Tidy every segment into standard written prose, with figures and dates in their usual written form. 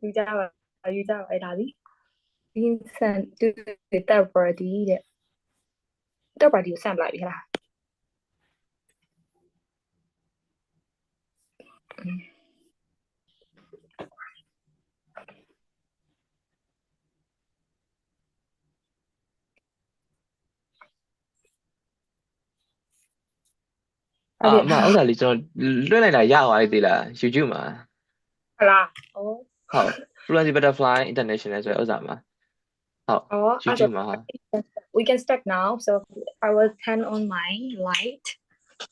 ယူကြပါအဲ့ဒါလေး Vincent တွေ့ third party တဲ့ third party ကိုဆန့်ပလိုက်ပြီဟလားအမဥစ္စာလေးကျွန်တော်လွှင့်လိုက်တာရသွားသေးလား YouTube မှာဟုတ်လားဩဟုတ် Fluency Butterfly International ဆိုတဲ့ဥစ္စာမှာဟုတ် YouTube မှာဟုတ် we can start now so I will turn on my light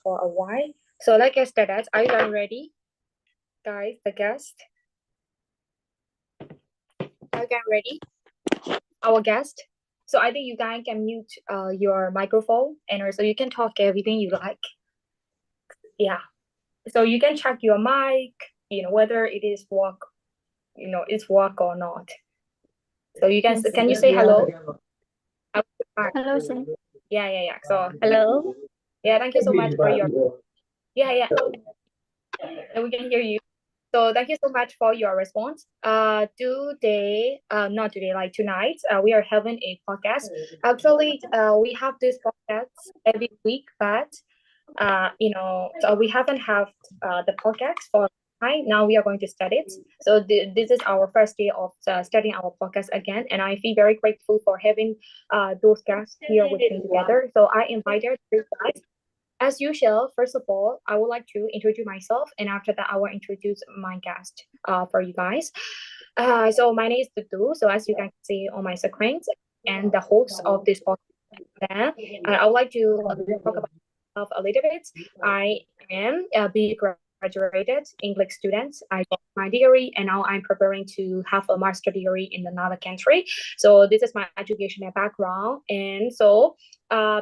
for a while so let's get started are you guys ready guys the guest are you guys ready our guest so I think you guys can mute your microphone and also you can talk everything you like yeah so you can check your mic whether it is work it's work or not so you can you say hello Hello, sir. yeah so Hello. yeah thank you so much for your yeah we can hear you so thank you so much for your response today not today like tonight we are having a podcast actually we have this podcast every week but so we haven't have the podcast for time. Now we are going to start it. So this is our first day of studying our podcast again, and I feel very grateful for having those guests here with me together. So I invited three guys. As usual, first of all, I would like to introduce myself, and after that, I will introduce my guest for you guys. So my name is Tutu. So as you can see on my screen, and the host of this podcast, I would like to talk about a little bit. I am a B graduated English student. I got my degree and now I'm preparing to have a master degree in another country. So this is my educational background. And so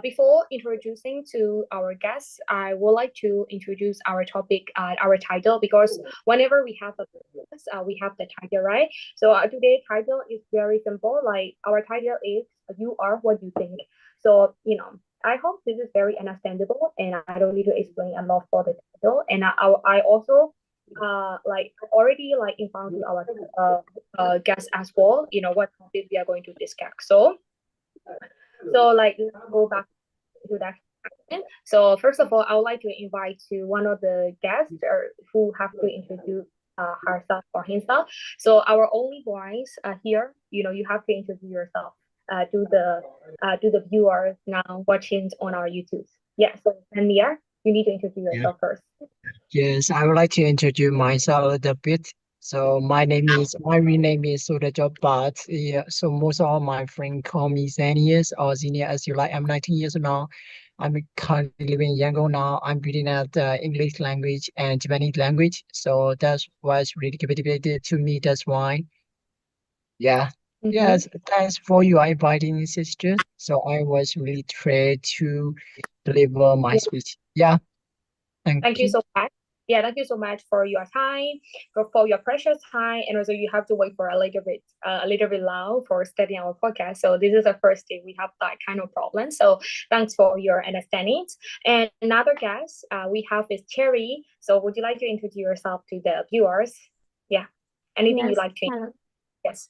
before introducing to our guests, I would like to introduce our topic, our title, because whenever we have a podcast, we have the title, right? So today's title is very simple. Like our title is "You Are What You Think." So I hope this is very understandable and I don't need to explain a lot for the title. And I also already informed our guests as well, what topic we are going to discuss. So let's go back to that. So first of all, I would like to invite to one of the guests who have to introduce herself or himself. So our only voice here, you have to introduce yourself. To the viewers now watching on our YouTube. Yeah, so Amir, you need to introduce yourself first. Yes, I would like to introduce myself a little bit. So my real name is Surajot, but yeah, so most of my friends call me seniors or senior as you like. I'm 19 years old now. I'm currently living in Yangon now. I'm reading at English language and Japanese language. So that was really captivated to me. That's why. Yeah. Yes, thanks for your inviting me, sister. So I was really thrilled to deliver my speech. Yeah, Thank you so much. Yeah, thank you so much for your time, for your precious time, and also you have to wait for a little bit long for studying our podcast. So this is the first day we have that kind of problem. So thanks for your understanding. And another guest we have is Cherry. So would you like to introduce yourself to the viewers? Yeah, anything you like to? Hello. Yes.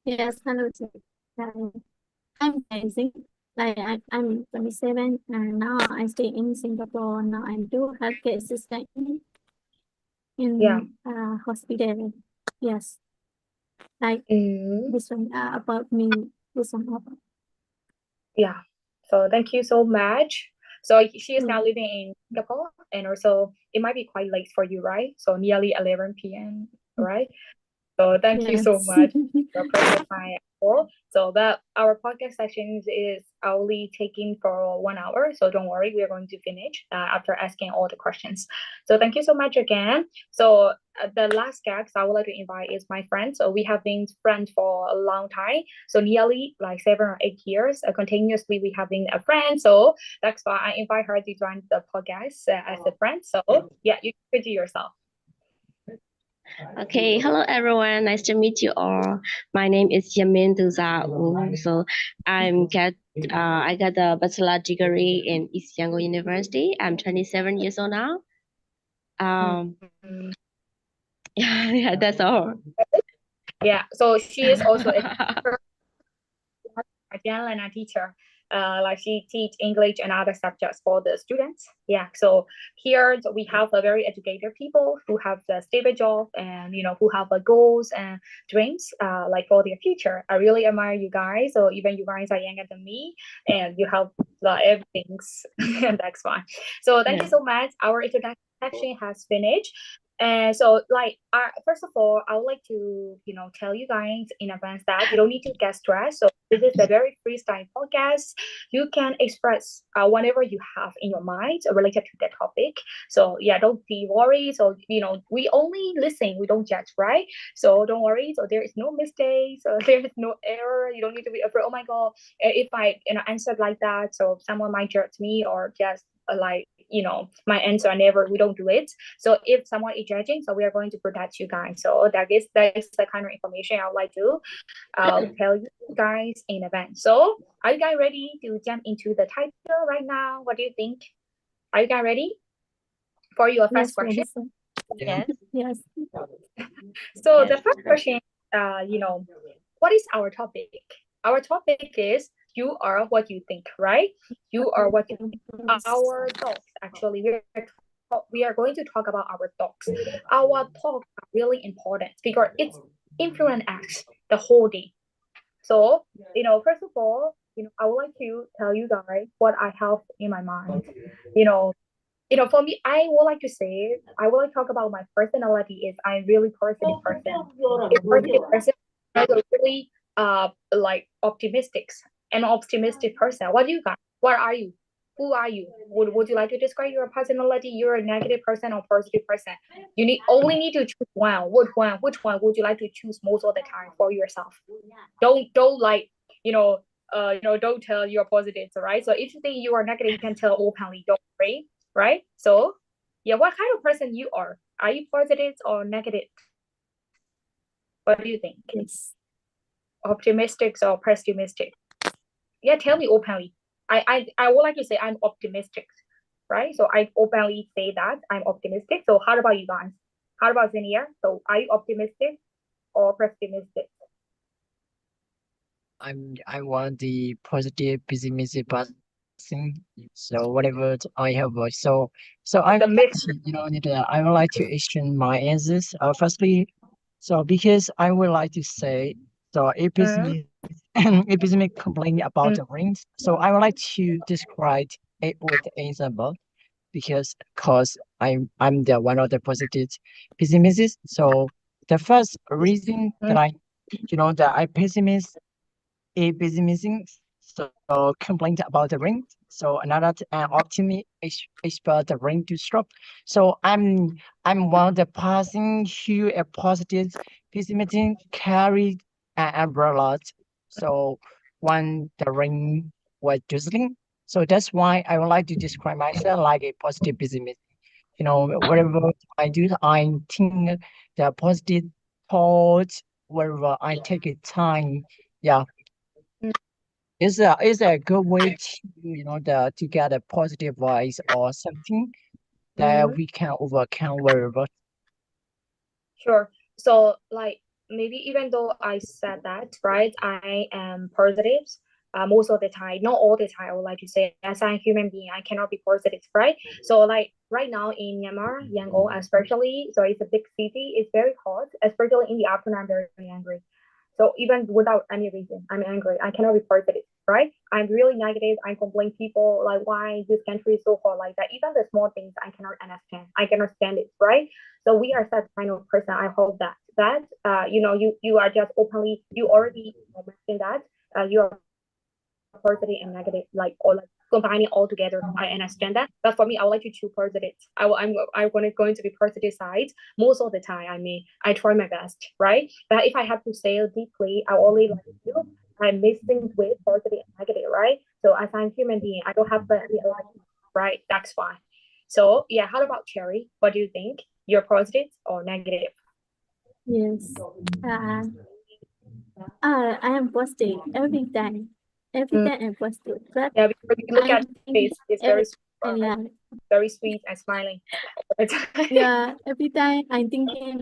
Yes, hello. I'm Daisy. I'm 27 and now I stay in Singapore. Now I do healthcare assistant in hospital. Yes. This one about me. This one about. Yeah. So thank you so much. So she is now living in Singapore, and also it might be quite late for you, right? So nearly 11 p.m. Right? So thank you so much for precious time. So our podcast sessions is only taking for 1 hour. So don't worry, we are going to finish after asking all the questions. So thank you so much again. So the last guest I would like to invite is my friend. So we have been friends for a long time. So nearly like 7 or 8 years. Continuously we have been a friend. So that's why I invite her to join the podcast as a friend. So yeah, you could do yourself. Okay, hello everyone. Nice to meet you all. My name is Yamin Duza Wu. So I got a bachelor degree in East Yangon University. I'm 27 years old now. Yeah, that's all. Yeah, so she is also a Lena teacher. Like she teach English and other subjects for the students. Yeah, so here we have a very educated people who have the stable job and who have goals and dreams like for their future. I really admire you guys. So even you guys are younger than me and you have everything, and that's fine. So thank you so much. Our introduction has finished. And so, like, first of all, I would like to, tell you guys in advance that you don't need to get stressed. So this is a very freestyle podcast. You can express whatever you have in your mind related to the topic. So yeah, don't be worried. So we only listen, we don't judge, right? So don't worry. So there is no mistakes, or there is no error. You don't need to be afraid. Oh my God, if I answered like that, so someone might judge me or just like my answer we don't do it. So if someone is judging, so we are going to protect you guys. So that is the kind of information I would like to tell you guys in advance. So are you guys ready to jump into the title right now? What do you think? Are you guys ready for your first question? Yes. Yes. So the first question, what is our topic? Our topic is you are what you think, right? You are what you think. Our thoughts, actually, we are going to talk about our thoughts. Our thoughts are really important because it's influence us the whole day. So, first of all, I would like to tell you guys what I have in my mind. For me, I would like to talk about my personality is I'm really positive person. A positive person is a really like optimistic person. What are you? Who are you? Would you like to describe your personality? You're a negative person or positive person? You only need to choose one. Which one would you like to choose most of the time for yourself? Don't like don't tell you're positive, right? So if you think you are negative, you can tell openly. Don't worry, right? So yeah, what kind of person you are? Are you positive or negative? What do you think? Yes. Optimistic or pessimistic? Yeah, tell me openly. I would like to say I'm optimistic, right? So I openly say that I'm optimistic. So how about you guys? How about Xenia? So are you optimistic or pessimistic? I want the positive pessimistic person. So whatever I have, so I The would like mix. to, I would like to exchange my answers. Firstly, so because I would like to say, so a pessimistic complaint about the rings. So I would like to describe it with an example because I'm the one of the positive pessimists. So the first reason that I pessimism, so complaint about the ring. So another optimist expert the ring to stop. So I'm one of the person who a positive pessimism carried an umbrella. So when the ring was drizzling. So that's why I would like to describe myself like a positive pessimist. Whatever I do, I think the positive thoughts, wherever I take a time. Yeah, it's a good way to get a positive vibes or something that we can overcome wherever. Sure. So like maybe even though I said that, right, I am positive most of the time, not all the time. I would like to say, as a human being, I cannot be positive, right? So like right now in Myanmar, Yangon especially, so it's a big city, it's very hot, especially in the afternoon, I'm very angry. So even without any reason, I'm angry. I cannot be positive, right? I'm really negative. I complain people like why this country is so hot like that. Even the small things I cannot understand. I cannot stand it, right? So we are such kind of person. I hope that you are just openly you already mentioned that you are positive and negative or combining all together. I understand that, but for me, I would like to choose positive. I'm going to be positive side most of the time. I mean, I try my best, right? But if I have to say deeply, I only like you. I'm mixing with positive and negative, right? So as I'm human being, I don't have the right? That's fine. So yeah, how about Cherry? What do you think? You're positive or negative? Yes. I am positive every time. Every time I'm positive. But yeah, because you look at face, it's very sweet, yeah. very sweet and smiling. Yeah, every time I'm thinking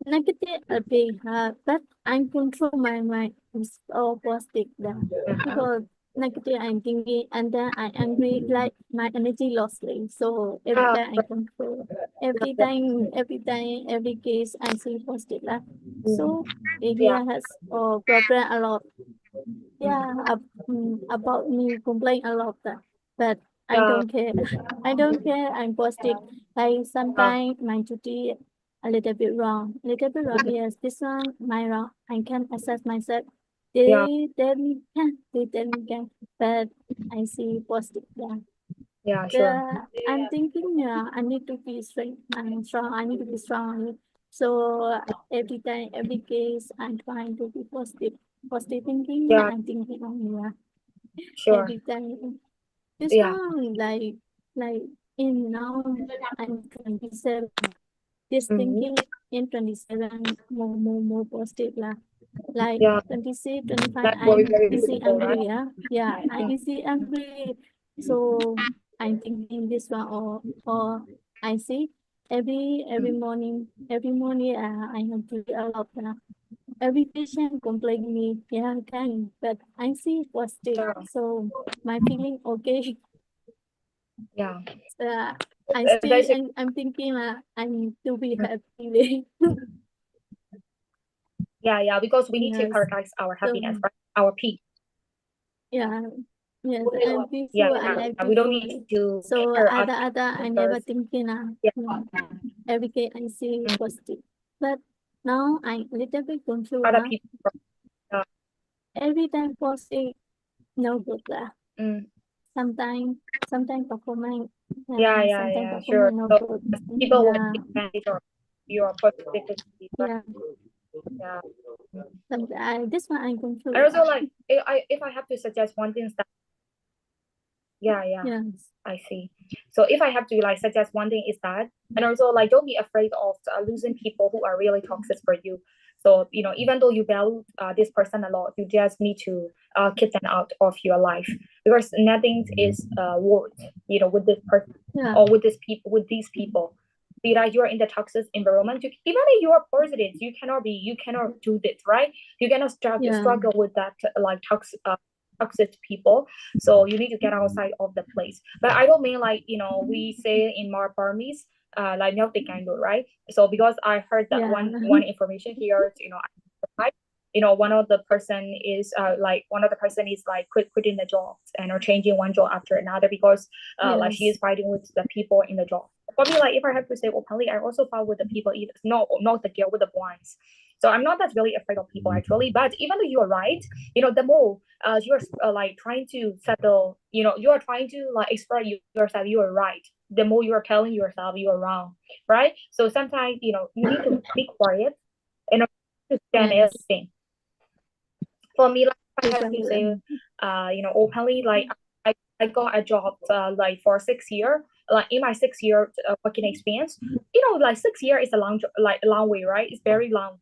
negative a bit, but I control my mind is all positive there because negative I'm thinking and then I angry like my energy lostly. So every time I control. Every case I see positive lah. So India has problem a lot. Yeah, about me complain a lot that, but I don't care. I don't care. I'm positive. Like sometimes my duty a little bit wrong. Yes, this one my wrong. I can assess myself. They tell me can, but I see positive. Yeah. Yeah, sure. I'm thinking, I need to be strong. I'm strong. I need to be strong. So every time, every case, I'm trying to be positive. Positive thinking. Yeah. I'm thinking on Sure. every time. This Yeah. one, like in now, I'm 27. This thinking in 27 more positive lah. Like 26, 25, That's what I'm very easy beautiful, right? angry. Yeah, I'm easy angry. So I'm thinking this one or I see every morning I have to do a lot. Every patient complain me, yeah, I can, but I see positive. Sure. So my feeling okay. Yeah. I'm thinking I need to be happy. Yeah, because we need to Yes. prioritize our happiness, So, right? Our peace. yeah. Yes, I'm peaceful. Yeah, I like we don't peaceful. need to So care other I never others. thinking Yeah. every day I see positive. But now I little bit control Other people. every time positive no good lah. Mm. Sometimes performance Yeah, sure. no So good. people will Yeah. take advantage of your positivity, right? Yeah. Yeah. This one I control. And also, like, if I have to suggest one thing that, yeah, Yes. I see. So if I have to like suggest one thing is that, and also like don't be afraid of losing people who are really toxic for you. So even though you value this person a lot, you just need to keep them out of your life because nothing is worth with this person or with these people. Be like you are in the toxic environment. Even if you are positive, you cannot do this, right? You cannot struggle with that like toxic people. So you need to get outside of the place. But I don't mean like we say in Burmese like no they can do, right? So because I heard that one information here, one of the person is like quitting the job and or changing one job after another because like she is fighting with the people in the job. For me, like if I have to say openly, I also fight with the people not the girl with the blinds. So I'm not that really afraid of people actually, but even though you are right, the more you're like trying to settle, you are trying to like express yourself, you are right. The more you are telling yourself you are wrong, right? So sometimes you need to be quiet and to stand everything. For me, like I have to say, openly, like I got a job like for 6 years. Like in my 6 year working experience, like 6 years is a long way, right? It's very long,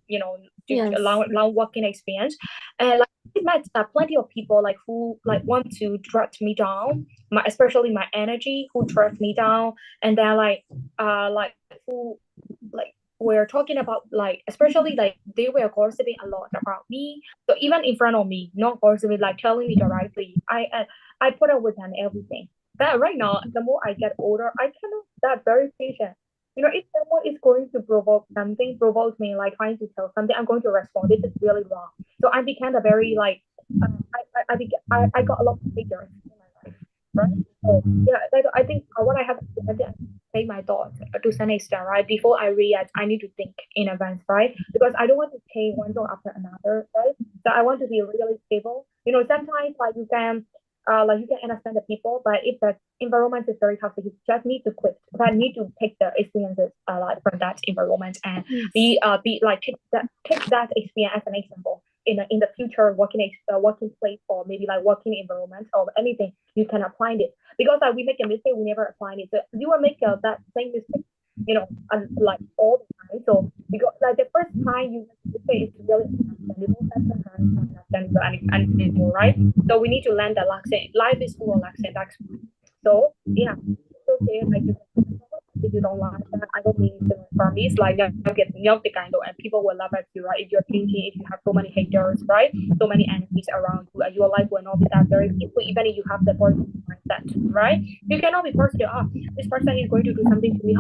long working experience, and like I met plenty of people like who like want to drag me down, especially my energy, who drag me down, and then like who like we're talking about like especially like they were gossiping a lot about me. So even in front of me, not gossiping, like telling me directly, I put up with them everything. But right now, the more I get older, I cannot that very patient. If someone is going to provoke me, like trying to tell something, I'm going to respond. This is really wrong. So I became a very like, I got a lot of haters in my life, right? So yeah, I think what I have to say my thoughts to some extent, right? Before I react, I need to think in advance, right? Because I don't want to take one thought after another, right? So I want to be really stable. Sometimes like you can understand the people, but if the environment is very toxic, you just need to quit. But need to take the experiences like from that environment and be like take that experience as an example in the future working place or maybe like working environment or anything. You can apply it because we make a mistake, we never apply it. So you will make that same mistake, like all the time. So because like the first time you say it's really understandable, anymore, right? So we need to learn that life is full of lesson. So yeah, it's okay. Like you don't like that, I don't mean to from this like the kind of, and people will laugh at you, right? If you're thinking, if you have so many haters, right? So many enemies around you, your life will not be that very peaceful, even if you have the positive mindset, right? You cannot be positive. This person is going to do something to me.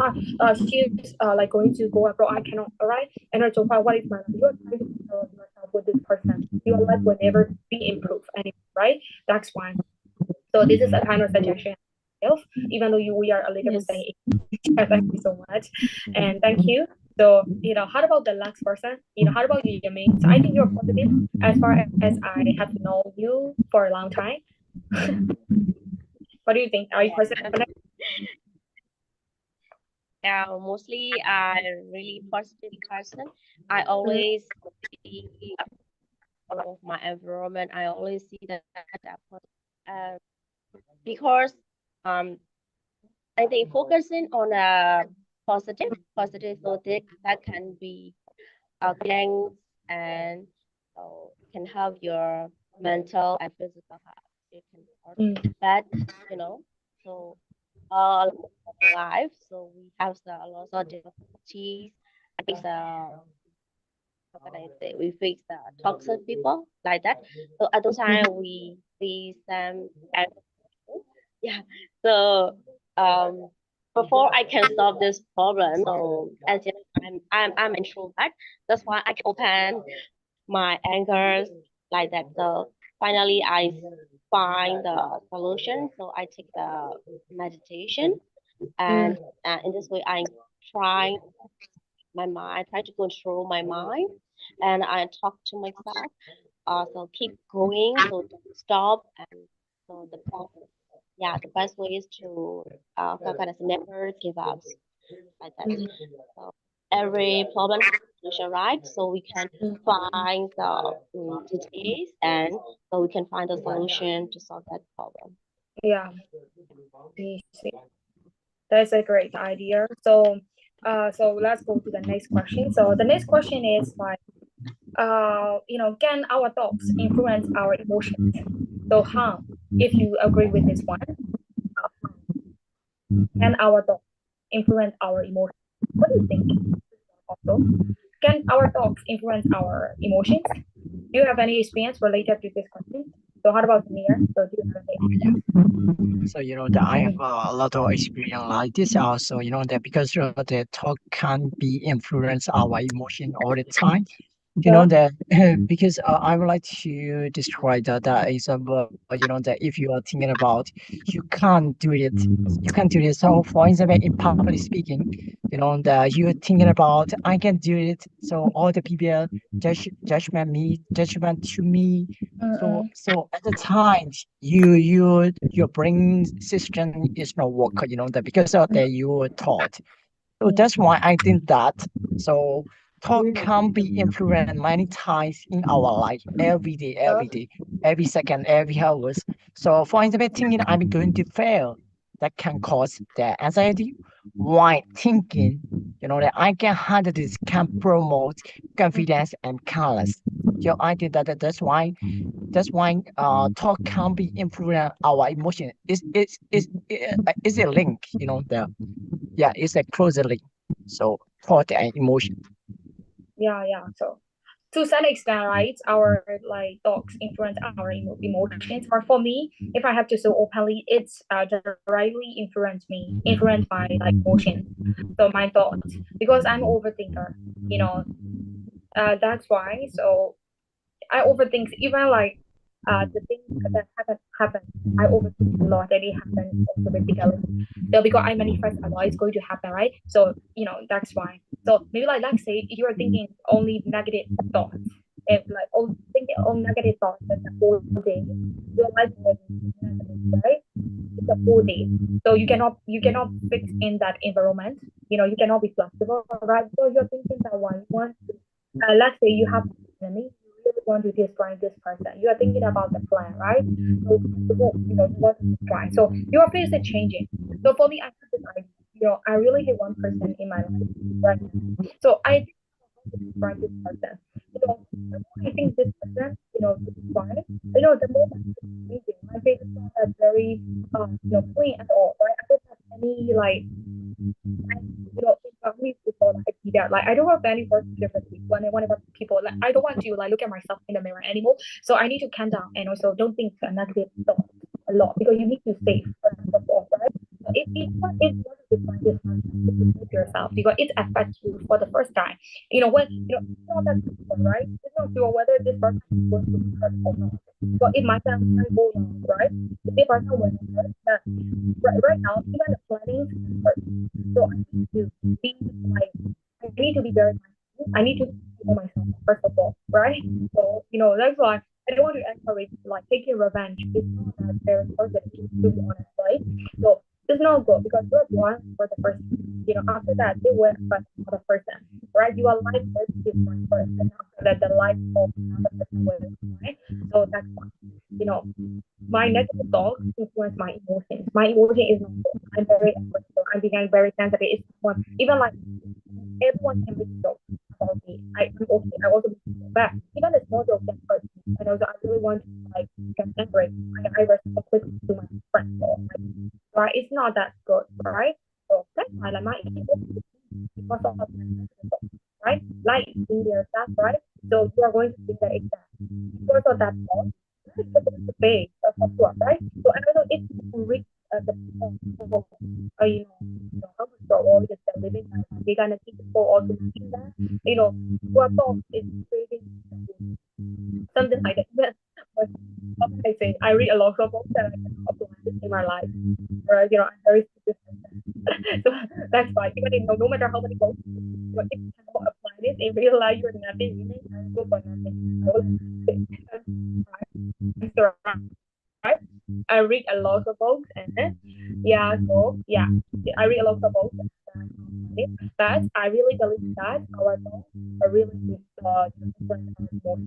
She is like going to go abroad. I cannot, all right? And so far, what is my life? You are trying to compare yourself with this person. Your life will never be improved anymore, right? That's why. So this is a kind of suggestion, even though we are a little bit saying thank you so much, and thank you. So how about the last person? How about you, Yamin? So I think you're positive as far as I have known you for a long time. What do you think? Are you positive? Mostly I'm really positive person. I always see of my environment. I always see that because I think focusing on a positive note that can be gains and can help your mental and physical health. It can support that, so life. So we have a lot of difficulties. It's how can I say, we face the toxic people like that. So at the time we face them and yeah. So before I can solve this problem, so as you know, I'm introvert. That's why I can open my anger like that. So finally I find the solution. So I take the meditation, and in this way I try my mind. I try to control my mind, and I talk to myself. So keep going. So don't stop. And so the best way is to never give up like that. So every problem has a solution, right? So we can find the details, and so we can find a solution to solve that problem. Yeah, that's a great idea. So let's go to the next question. So the next question is like, can our thoughts influence our emotions? So how, if you agree with this one, can our thoughts influence our emotions? What do you think? Also, can our thoughts influence our emotions? Do you have any experience related to this question? So how about Samir? So do you have any? So that I have a lot of experience like this also. That because the talk can be influence our emotion all the time. That because I would like to describe that example. That if you are thinking about you can't do it, you can't do it. So for example, in public speaking, that you're thinking about I can do it. So all the people judgment to me. So at the time your brain system is not working. That because of that you were taught. So that's why I think that. So thought can be influenced many times in our life, every day, every second, every hours. So for example, thinking I'm going to fail, that can cause the anxiety. While thinking, that I can handle this can promote confidence and calmness. So I think that's why thought can be influence our emotion. Is a link, it's a close link. So thought and emotion. Yeah. So to some extent, right, our like thoughts influence our emotions. Or for me, if I have to say openly, it's directly influence my like emotions. So my thoughts, because I'm an overthinker. That's why. So I overthink even like the things that happen. I overthink a lot that it happen automatically. So because I manifest a lot, it's going to happen, right? So that's why. So maybe let's say you are thinking only negative thoughts, and like thinking on negative thoughts the whole day, your life will be negative, right? It's a whole day. So you cannot fix in that environment. You cannot be flexible, right? So you're thinking that one once let's say you have an enemy, you really want to destroy this person. You are thinking about the plan, right? So you want to destroy. So your face is changing. So for me, I have this idea. I really hate one person in my life right now. So I think to destroy this person. I think this person, destroy. The moment it's changing, my face is not that very clean at all, right? I don't have any like me people like be there. Like I don't have any work differently whenever people like I don't want to like look at myself in the mirror anymore. So I need to calm down and also don't think negative thoughts a lot because you need to save first of all, right? So if you want to define this with yourself because it affects you for the first time. When it's not that simple, right? It's not sure whether this person is going to be hurt or not. So it might sound very bold, right? If the person was hurt, that right now even the planning is hurt. So I need to be like I need to be very mindful. I need to know myself first of all, right? So that's why I don't want to encourage like taking revenge. It's not that very positive to be honest, right? So it's not good because you're born for the first after that it will affect another person, right? Your life will be different first and after that the life of another person will be right. So that's why my negative thoughts influence my emotions. My emotion is not good. I'm very emotional. I'm becoming very sensitive. It's one even like everyone can make jokes about me. I'm okay. I also make jokes back. Even the small jokes can hurt me. And also I really want to like get angry. I respond quickly to my friends or right? It's not that good, right? So that's why like my emotion is because of my negative thoughts, right? Like in yourself, right? So you are going to think that exam. Because of that thought, you're supposed to pay for sure, right? So and also if you reach the people how much your all is the living life, they're gonna teach people also to think that your thought is creating something like that. But how can I say? I read a lot of books and I can apply this in my life. Whereas I'm very stupid. So that's why even no matter how many books, if you cannot apply this in real life, you're nothing. You can go for nothing. I will say, right? I read a lot of books and I read a lot of books. But I really believe that our thoughts are really different and more.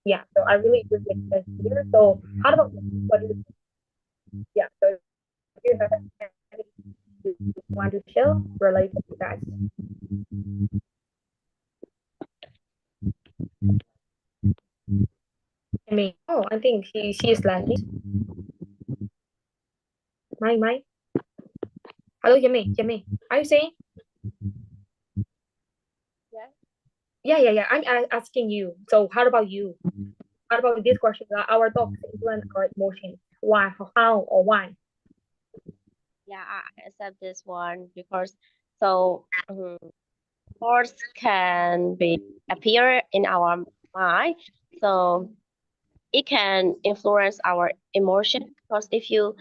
Yeah, so I really agree with this here. So how about what do you think? Yeah, so do you have anything you want to share related to that? I think she is lagging. Mai. Hello, Yummy. Are you saying? Yeah. I'm asking you. So how about you? How about this question? Our thoughts influence our emotions. Why? How or why? Yeah, I accept this one because thoughts can appear in our mind. So it can influence our emotion because if you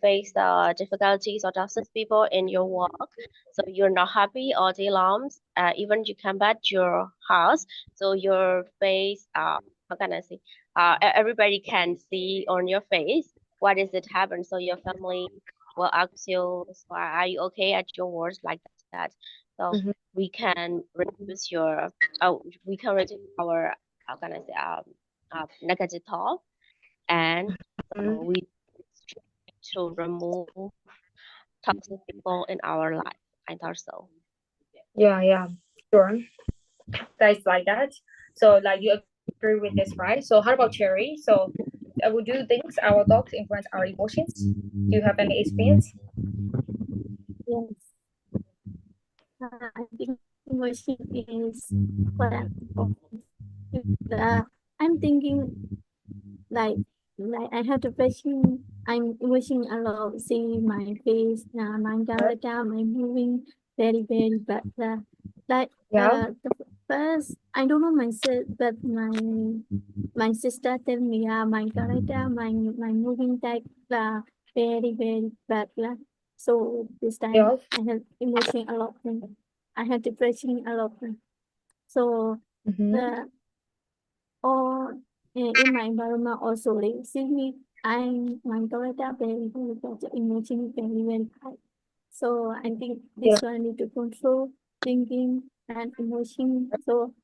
face difficulties or toxic people in your work, so you're not happy all day long, even you come back to your house, so your face, how can I say, everybody can see on your face what is it happen. So your family will ask you, are you okay at your words like that? So we can reduce our, how can I say, negative thought, and we to remove toxic people in our life. I thought so. Yeah, sure. That's like that. So like you agree with this, right? So how about Cherry? So would you think our thoughts influence our emotions? Do you have any experience? Yes. I think emotion is quite important. I'm thinking like I have the passion. I'm emoting a lot. See my face, my character, my moving very bad. The first I don't know myself, but my sister tell me, my character, my moving type, very bad. So this time I have emotion a lot. I have depression a lot. So the or in my environment also they see me. My character very bad, emotion very high. So I think this one need to control thinking and emotion. So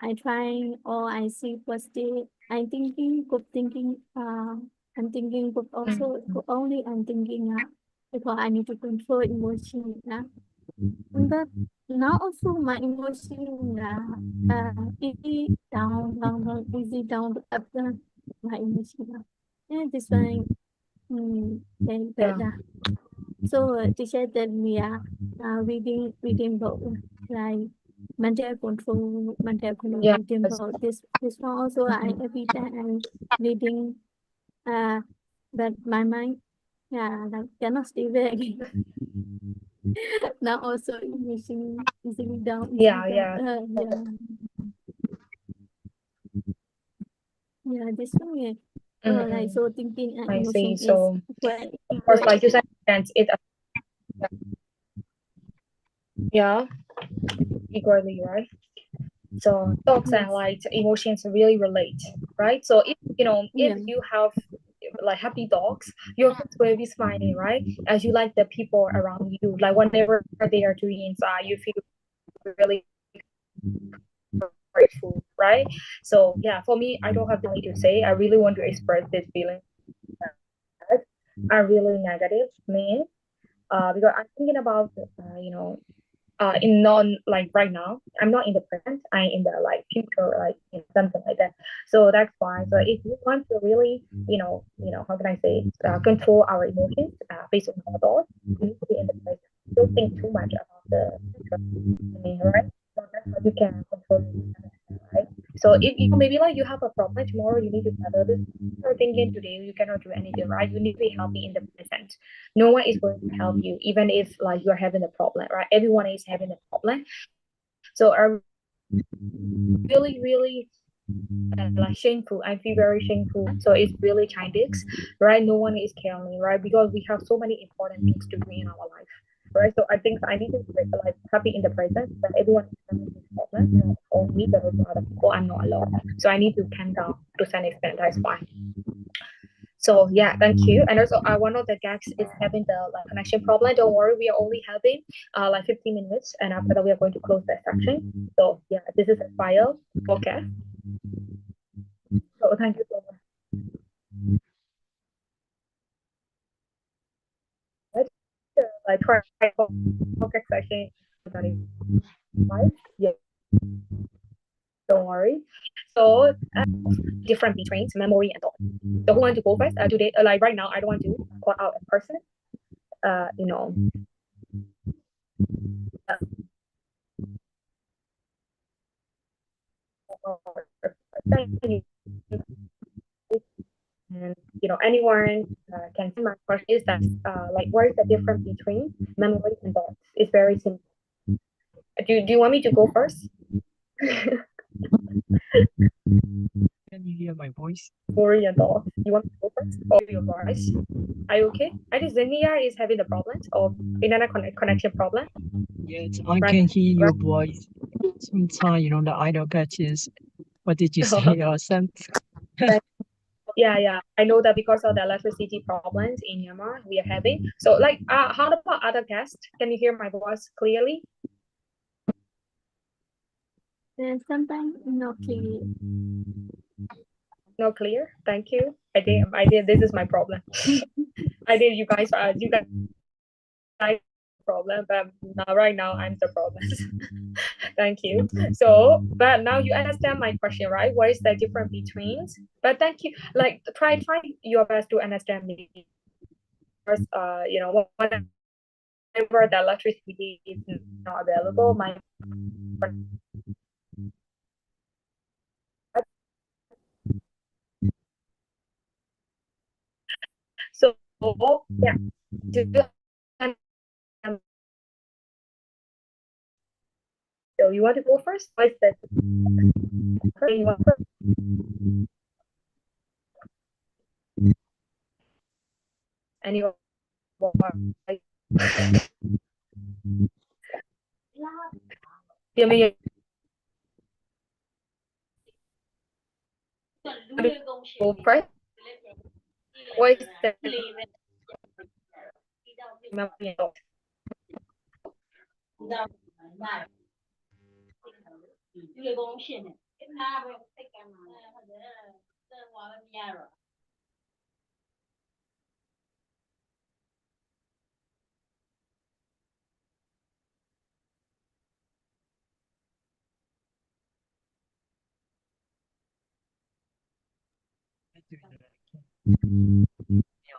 I try or I see positive. I'm thinking good thinking. I'm thinking good also. Only I'm thinking because I need to control emotion. But now also my emotion easy down, easy down up my emotion. Yeah, this one very bad. So teacher tell me reading book like mental control, Yes. reading book. This one also I every time I'm reading. But my mind, yeah, like cannot stay back. Now also easily down, Yeah, easily yeah. down. Yeah, this one, yeah. Like so thinking and I see. emotion is So, quite of course, equal. like you said, it yeah, equally, right? So thoughts and Yes. like emotions really relate, right? So if Yeah. you have like happy dogs, your kids will be smiling, right? As you like the people around you, like whenever they are doing inside, you feel really grateful, right? So yeah, for me, I don't have the to say. I really want to express this feeling. Are really negative, mean, because I'm thinking about in non like right now, I'm not in the present, I'm in the like future, like something like that. So that's why. So if we want to really, how can I say, control our emotions based on our thoughts, we need to be in the present. Don't think too much about the future, right? So that's how you can control it, right? So if you maybe like you have a problem tomorrow, you need to settle this. You're thinking today, you cannot do anything, right? You need to be happy in the present. No one is going to help you, even if like you're having a problem, right? Everyone is having a problem. So I really like shameful. I feel very shameful. So it's really childish, right? No one is caring, right? Because we have so many important things to do in our life, right? So I think I need to be like happy in the present that everyone is having this problem, not only me, but also other people. I'm not alone. So I need to calm down to some extent. That's fine. So yeah, thank you. And also, one of the gags is having the like connection problem. Don't worry, we are only having like 15 minutes, and after that we are going to close that section. So yeah, this is a file forecast. So thank you so much. Like try forecast section. Yeah, don't worry. So different between memory and thought. So who want to go first? Today, like right now, I don't want to call out a person. You know. And anyone can see my question is that like what is the difference between memory and thoughts? It's very simple. Do you want me to go first? Can you hear my voice? Memory and thoughts. You want me to go first or your voice? Are you okay? I think Zenia is having the problems of internet connection problem. Yes, I Right. can hear your voice. Sometimes, the idol catches. What did you say or something? Yeah. I know that because of the electricity problems in Myanmar we are having. So like, how about other guests? Can you hear my voice clearly? Then sometimes not clear. No clear. Thank you. I did. This is my problem. I did. You guys problem, but now right now I'm the problem. Thank you. So, but now you understand my question, right? What is the difference between? But thank you. Like try your best to understand me. First, whenever the electricity is not available, my so yeah. So you want to go first? What is the you want first? Anyone? Give me go first. What is the memory? Yeah,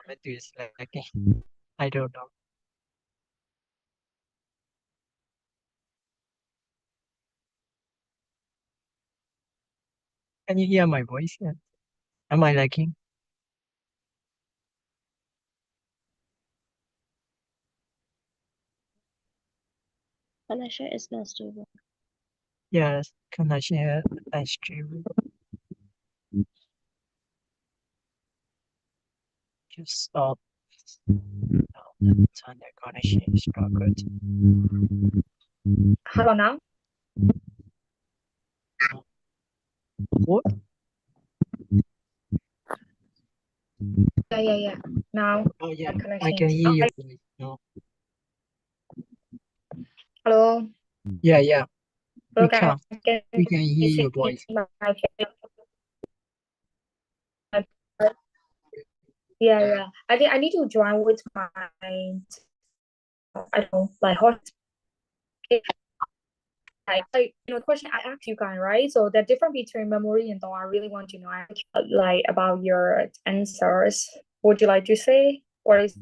but it's like, I don't know. Can you hear my voice? Yeah. Am I lagging? Connection is not stable. Yes, connection is stable. Just stop. Turn the connection is not good. Hello now? What? Yeah. Now Oh yeah, the I connection can is hear your voice now. hello. Yeah, Hello we can. can We can hear you your see voice. my yeah. I think I need to join with my I don't know like hot like question I asked you guys, right? So the difference between memory and thought, I really want to know like about your answers. Would you like to say what is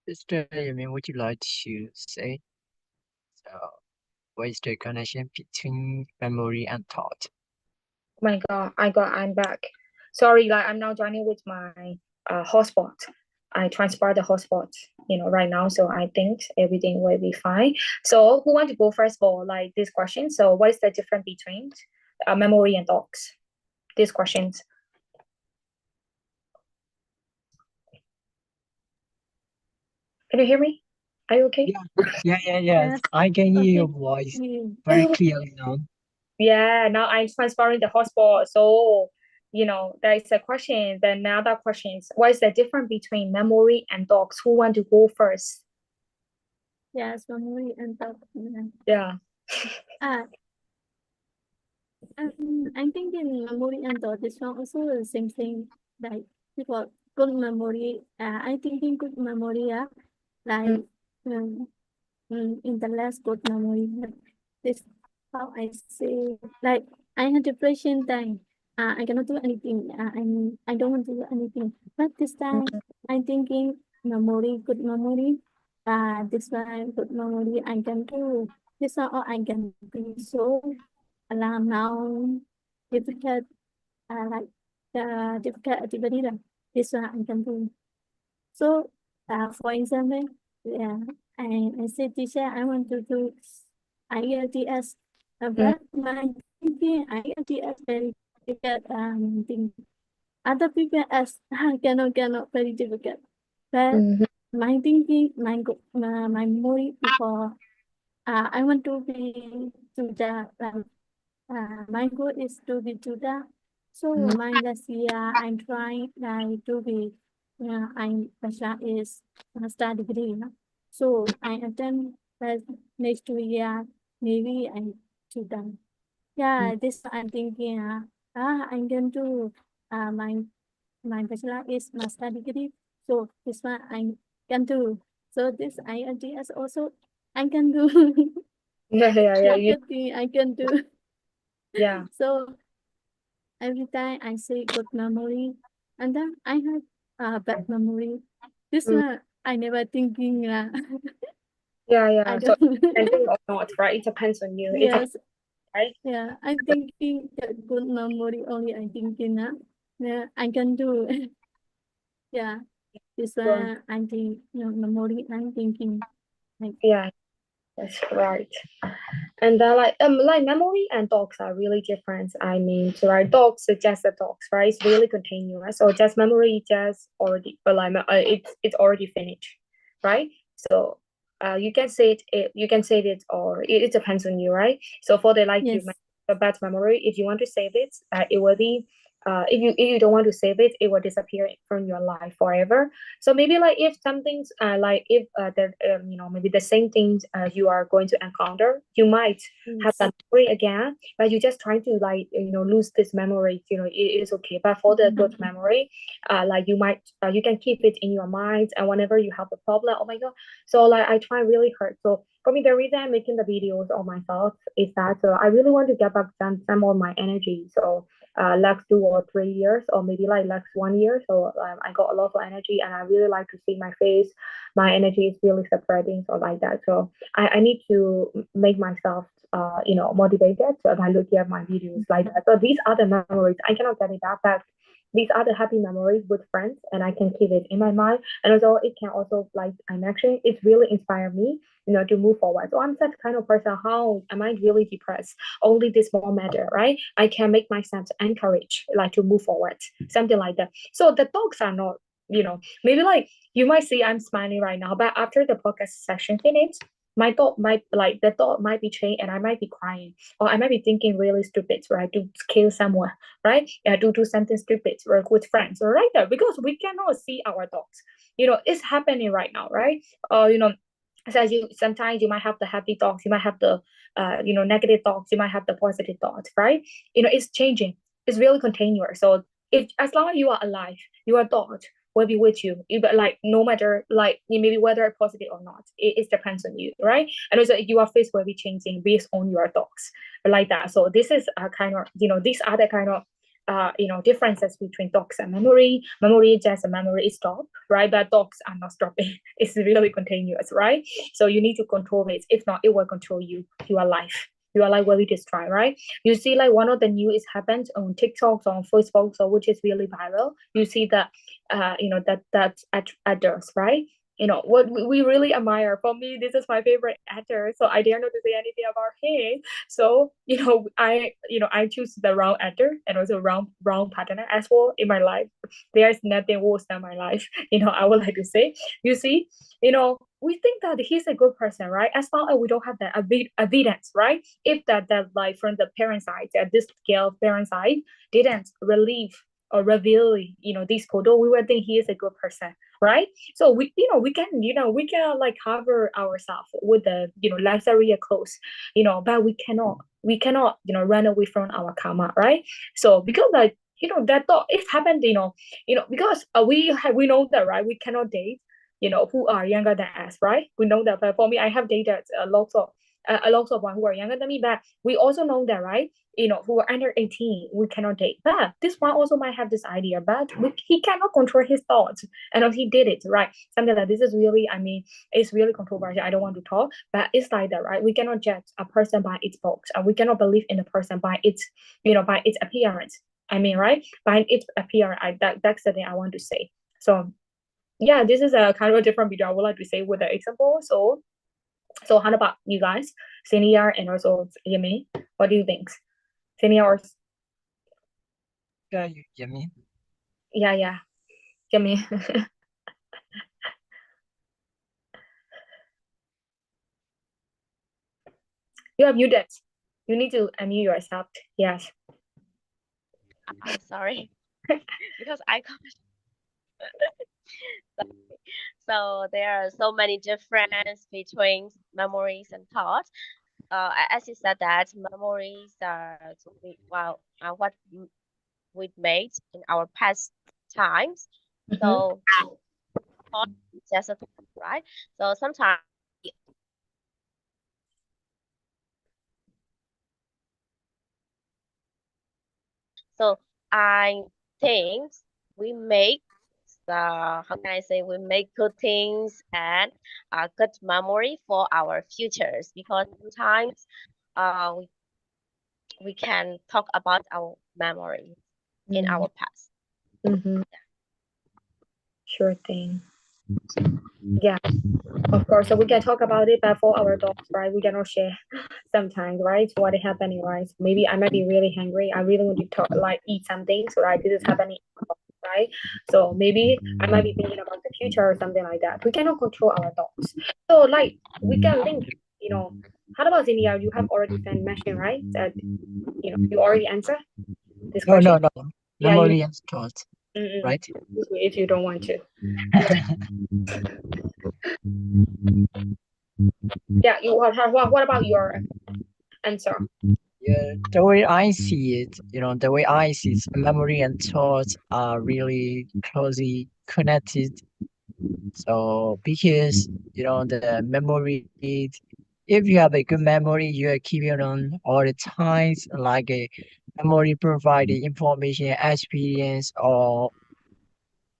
Sister, would you like to say? So, what is the connection between memory and thought? Oh my God, I'm back. Sorry, like I'm now joining with my hotspot. I transfer the hotspot, right now. So I think everything will be fine. So who want to go first for like this question? So what is the difference between memory and thoughts? These questions. Can you hear me? Are you okay? Yeah. Yes. I can hear your Okay. voice Yeah. very clearly now. Yeah, now I'm transferring the hotspot. So, there is a question. Then another question is, what is the difference between memory and thoughts? Who want to go first? Yes, memory and thought. Yeah. I'm thinking memory and thought is also the same thing. Like people good memory. I thinking good memory. Like um, in the last good memory. This how I say. Like I had depression time. I cannot do anything. I don't want to do anything. But this time I'm thinking memory, good memory. This one good memory I can do. This one all I can be so alarm now difficult like difficult activity that this one I can do. So for example, yeah, I said teacher I want to do IELTS, but my thinking IELTS very difficult thing. Other people ask cannot very difficult. But my thinking, my memory before I want to be to the my goal is to be Judah. So my last year I'm trying like to be I'm bachelor is master degree. So I attend next year maybe I'm Judah. Yeah, this I'm thinking I'm going to my bachelor is master degree. So this one I can do. So this IELTS also I can do. Yeah. Good thing I can do. Yeah. So every time I say good memory, and then I have bad memory. This one I never thinking. Yeah. I So don't. I think or not, right? It depends on you. Yes. Right? Yeah. I thinking that good memory only. I thinking. Yeah. I can do. Yeah. This one I think memory. I'm thinking. Like Yeah, that's right. And then like memory and dogs are really different. I mean, so right, dogs are just the dogs, right? It's really continuous. Or just memory just already, but like it's already finished, right? So you can say you can save it, or it depends on you, right? So for the like you yes. mentioned, the bad memory, if you want to save it, it will be if you don't want to save it, it will disappear from your life forever. So maybe like if something's like if maybe the same things you are going to encounter, you might have that memory again, but you just trying to like lose this memory. It is okay. But for the good memory, like you can keep it in your mind, and whenever you have a problem, oh my god. So like I try really hard. So for me, the reason I'm making the videos of my thoughts is that I really want to get back some of my energy. So last 2 or 3 years, or maybe like last 1 year. So I got a lot of energy, and I really like to see my face. My energy is really spreading, so like that. So I need to make myself motivated by looking at my videos like that. So these are the memories. I cannot get it back. These are the happy memories with friends, and I can keep it in my mind. And also, it can also, like I mentioned, it really inspired me, to move forward. So I'm such kind of person. How am I really depressed? Only this small matter, right? I can make myself encourage, like to move forward, something like that. So the dogs are not, maybe like you might see I'm smiling right now, but after the podcast session finished, my thought might like the thought might be changed, and I might be crying, or I might be thinking really stupid, right? To kill someone, right? To do something stupid, right, with friends, or right there, because we cannot see our thoughts. It's happening right now, right? So sometimes you might have the happy thoughts, you might have the negative thoughts, you might have the positive thoughts, right? It's changing. It's really continuous. So if as long as you are alive, your thought will be with you. Like no matter like maybe whether positive or not, it depends on you, right? And also your face will be changing based on your thoughts, like that. So this is a kind of these are the kind of differences between dogs and memory. Memory just a memory is stop, right? But dogs are not stopping. It's really continuous, right? So you need to control it. If not, it will control you, your life. Your life will be destroyed, right? You see, like one of the news happened on TikTok, on Facebook, so which is really viral. You see that, that actors, right? What we really admire. For me, this is my favorite actor, so I dare not to say anything about him. So I choose the wrong actor and also wrong partner as well in my life. There's nothing worse than my life. I would like to say. You see, we think that he's a good person, right? As long as we don't have that evidence, right? If that like from the parent side, at this scale parent side didn't relieve or reveal this photo, we would think he is a good person, right? So we can like cover ourselves with the luxury clothes, but we cannot run away from our karma, right? So because like that thought it happened, because we know that, right? We cannot date who are younger than us, right? We know that. But for me, I have dated a lot of one who are younger than me, but we also know that, right? Who are under 18, we cannot date. But this one also might have this idea, but he cannot control his thoughts, and he did it, right? Something like this is really, I mean, it's really controversial. I don't want to talk, but it's like that, right? We cannot judge a person by its books, and we cannot believe in a person by its, by its appearance. I mean, right? By its appearance, that's the thing I want to say. So yeah, this is a kind of a different video I would like to say with the example. So how about you guys, Senior and also Yemi? What do you think? Senior? Yeah, Yemi. Yeah, Yemi. You are muted. You need to unmute yourself. Yes. Sorry, because I can't. So there are so many differences between memories and thoughts. As you said that memories are what we made in our past times. So thought is just a thought, right? So sometimes so I think we make how can I say, we make good things and good memory for our futures, because sometimes we can talk about our memory in our past. Sure thing. Yeah, of course. So we can talk about it, but for our dogs, right? We cannot share sometimes, right? What is happening, right? Maybe I might be really hungry. I really want to talk, like eat something. So right, this is happening, right? So maybe I might be thinking about the future or something like that. We cannot control our thoughts. So like we can link, how about Zinnia? You have already mentioned, right? That you already answered this question. No. memory and thoughts, right? If you don't want to. Yeah, what about your answer? Yeah, the way I see it, the way I see it, memory and thoughts are really closely connected. So because the memory, if you have a good memory, you are keeping on all the times. Like a memory provide the information, experience, or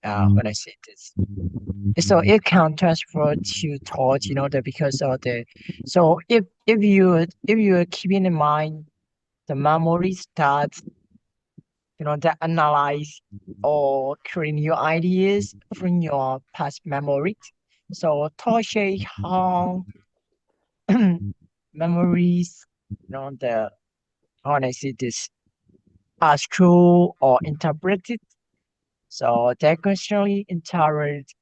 when I say this, so it can transfer to thought. That because of the, so if you are keeping in mind the memories that that analyze or create new ideas from your past memories. So thought shape how memories, the how I see this as true or interpreted. So they constantly interpret.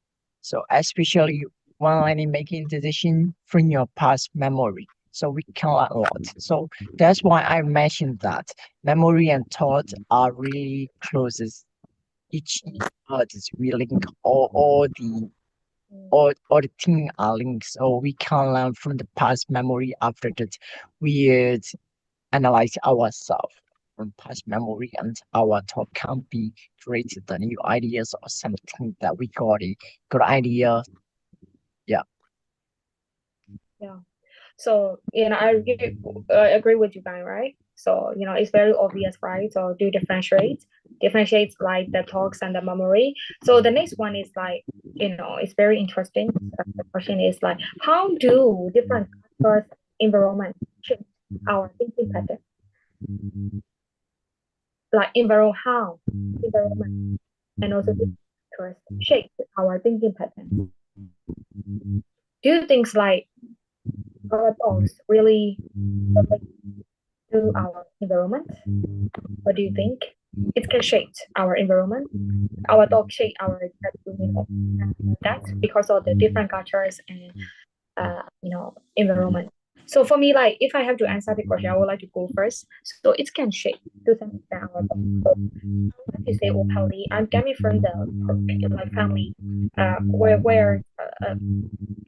So especially when I'm making decision from your past memory. So we can learn a lot. So that's why I mentioned that memory and thought are really closest. Each is we link all the thing are linked. So we can learn from the past memory. After that we analyze ourselves from past memory, and our thought can be created the new ideas or something that we got a good idea. Yeah. Yeah. So, I agree with you, guys, right? So, it's very obvious, right? So do differentiate like the talks and the memory. So the next one is like, it's very interesting. The question is like, how do different cultures environment shape our thinking pattern? Like environment and also different cultures shape our thinking pattern. Do you think like our thoughts really relate to our environment? What do you think? It can shape our environment. Our thoughts shape our that because of the different cultures and environment. So for me, like if I have to answer the question, I would like to go first. So it can shape to some extent our thoughts. So you say openly, I'm coming from the like family where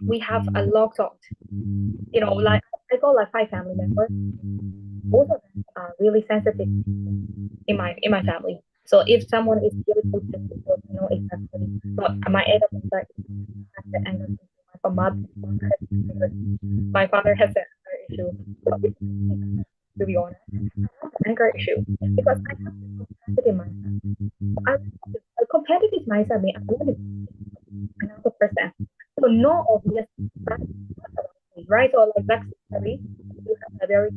we have a lot of like I got like 5 family members. Both of them are really sensitive in my family. So if someone is really sensitive, exactly. So my elder brother has the anger issue. My father has the anger issue. So to be honest, I have the anger issue because I have the competitive mindset. A competitive mindset means I want to be another person. So no obvious right? So like that's very you have a very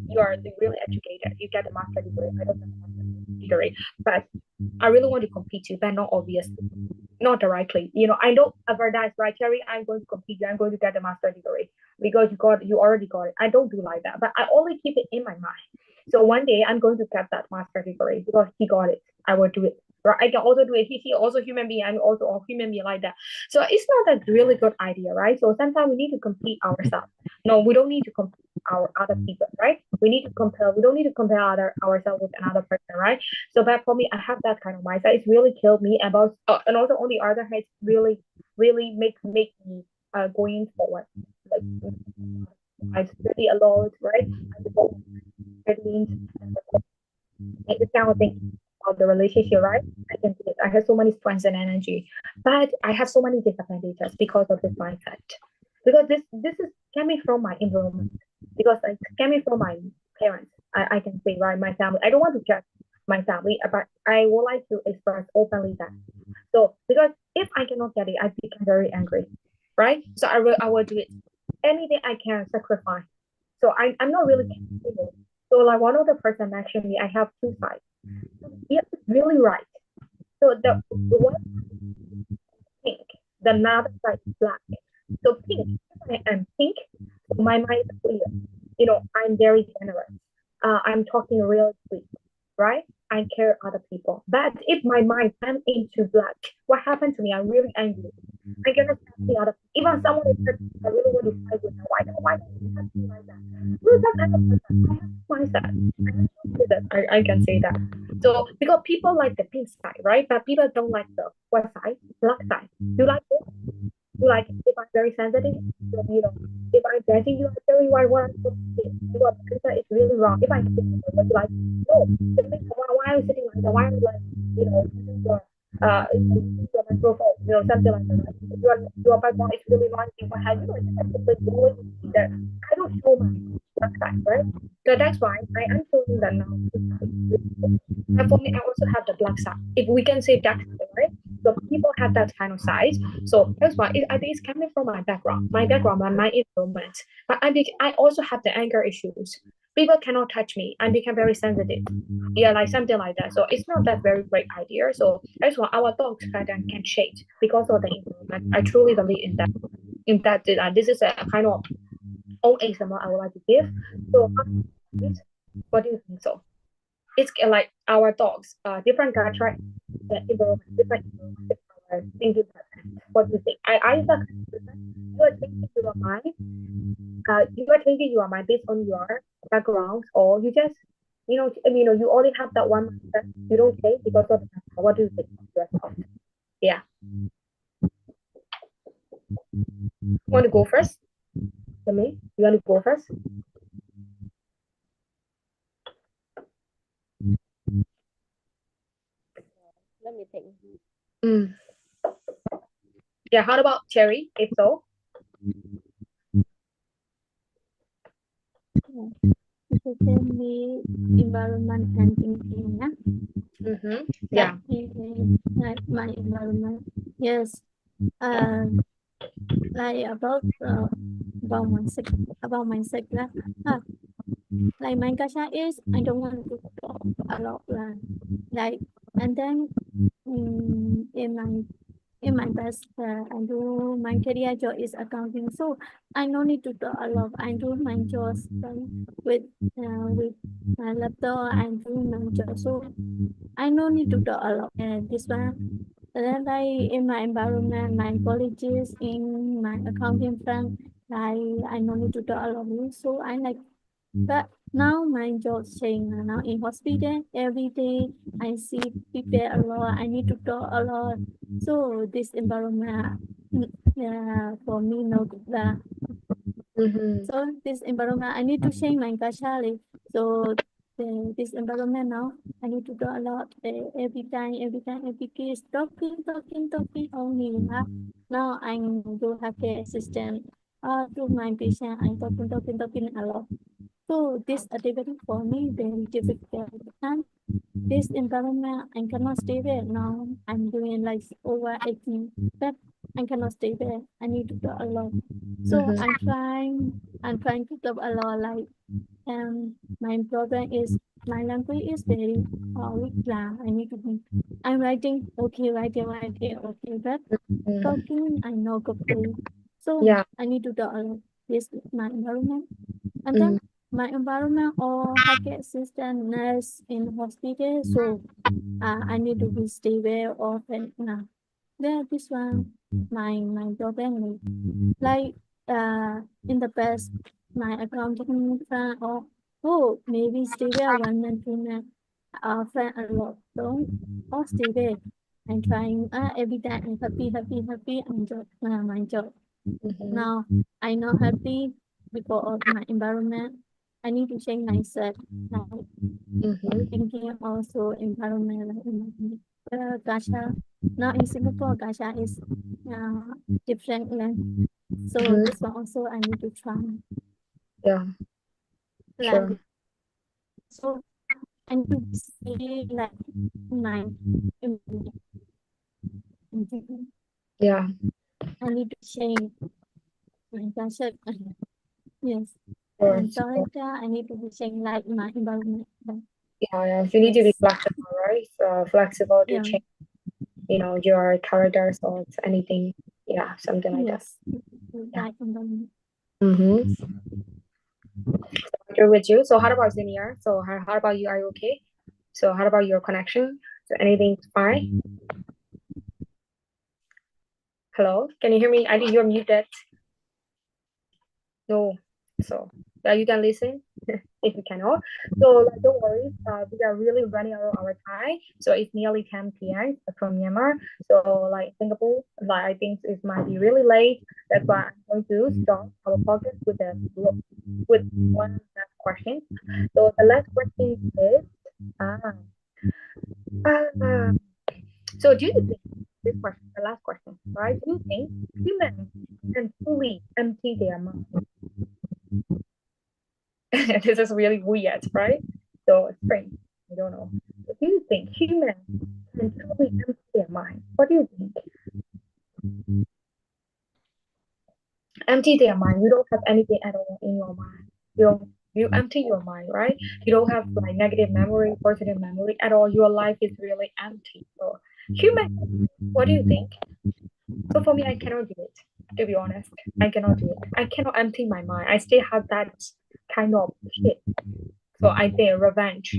you are really educated. You get a master degree. I don't have a master degree, but I really want to compete too, but not obvious, not directly. I don't advertise, right, Cherry? I'm going to compete. I'm going to get a master degree because you already got it. I don't do like that, but I only keep it in my mind. So one day I'm going to get that master degree because he got it. I will do it. Right? I can also do it. He also human being. I'm also a human being like that. So it's not a really good idea, right? So sometimes we need to compete ourselves. No, we don't need to compete our other people, right? We need to compare. We don't need to compare ourselves with another person, right? So, but for me, I have that kind of mindset. It's really killed me about, and also on the other hand, really, really make me going forward. Like I study a lot, right? I this kind of thing about the relationship, right? I can do it. I have so many strengths and energy, but I have so many disadvantages because of this mindset. Because this is coming from my environment. Because it's coming from my parents. I can say, right, my family. I don't want to judge my family, but I would like to express openly that. So because if I cannot get it, I become very angry, right? So I will do it. Anything I can sacrifice. So I'm not really capable. So like one of the person actually, I have two sides. Yeah, it's really right. So the one pink, the another side is black. So pink, I am pink. So my mind is clear. I'm very generous. I'm talking really sweet, right? I care other people. But if my mind turns into black, what happened to me? I'm really angry. I cannot stand the other. Even someone is hurt, I really want to fight with them. Why don't you have to be like that? You're that kind of person. I have mindset. I can say that. So because people like the pink side, right? But people don't like the white side, black side. You like it? You like it? If I'm very sensitive, you know, if I'm judging you, I tell you what I'm supposed to say. You are better, it's really wrong. If I'm thinking what you like, no, why are you sitting like that? Why are you like, using your your microphone, something like that. Your background is really noisy. What have you? It's always that I don't show my black side, right? So that's why I am showing that now. And for me, I also have the black side. If we can say dark side, right? So people have that kind of side. So that's why I think it's coming from my background, my environment. But I also have the anger issues. People cannot touch me and become very sensitive. Yeah, like something like that. So it's not that very great idea. So that's why our dogs pattern can change because of the environment. I truly believe in that. This is a kind of own example I would like to give. So what do you think? So it's like our dogs, different character, environment, different thinking pattern. What do you think? You are thinking your mind. You are thinking your mind based on your background, or you just you only have that one mindset. You don't change because of that. What do you think of yourself? Yeah. Want to go first? Me? You want to go first? Let me think. Yeah, how about Cherry, if so? It can be environment and thinking, yeah. Yeah. Like my environment. Yes. Like about mindset that like my kasha is I don't want to talk a lot like and then in my best I do my career job is accounting, so I no need to talk a lot. I do my job with my laptop. I do my job, so I no need to talk a lot. And this one, then like in my environment, my colleges, in my accounting firm, I no need to talk a lot. So I like, but now my job change. Now in hospital, every day I see people a lot. I need to talk a lot. So this environment, for me no good. So this environment, I need to change my culture. So this environment now, I need to do a lot. Every time, every case, talking only. Now I do have care assistant. To my patient, I'm talking a lot. So this activity for me very difficult. And this environment, I cannot stay there now. I'm doing like over 18, but I cannot stay there. I need to do a lot. So I'm trying to do a lot. Like, my problem is my language is very weak. I need to be. I'm writing, writing, okay, but talking, I know quickly. So Yeah. I need to do a lot. This is my environment, and then my environment or healthcare assistant, nurse in hospital. So I need to be stable often now. Then this one, my problem is like in the past, my accounting friend or maybe stable 1 month, 2 month, friend a lot. Don't or stable. I'm trying every day. I'm happy. Enjoy my job. Now I not happy because of my environment. I need to change mindset. Like thinking also environment like Gacha. Now in Singapore, Gacha is different land. So this one also I need to try. Yeah. Like, Sure. so I need to see like my Yeah. I need to change my Gacha. Yes. Sure. And so I need to change like my environment. Yeah. You need to be Yes. flexible, right? Flexible to Yeah. change, your characters or anything. Yeah, something like that. Yes. Like environment. Agree with you. So how about Zinnia? So how about you? Are you okay? So how about your connection? So anything fine? Hello, can you hear me? I think you're muted. No, so you can listen if you cannot. So don't worry, we are really running out of our time. So it's nearly 10 p.m. from Myanmar. So Singapore, I think it might be really late. That's why I'm going to start our podcast with one last question. So the last question is, so do you think this question, the last question, right? Do you think humans can fully empty their mind? This is really weird, right? So strange. I don't know. But do you think humans can truly empty their mind? What do you think? Empty their mind. You don't have anything at all in your mind. You empty your mind, right? You don't have negative memory, positive memory at all. Your life is really empty. So human, what do you think? So for me, I cannot do it. To be honest, I cannot do it. I cannot empty my mind. I still have that kind of shit. So I say revenge.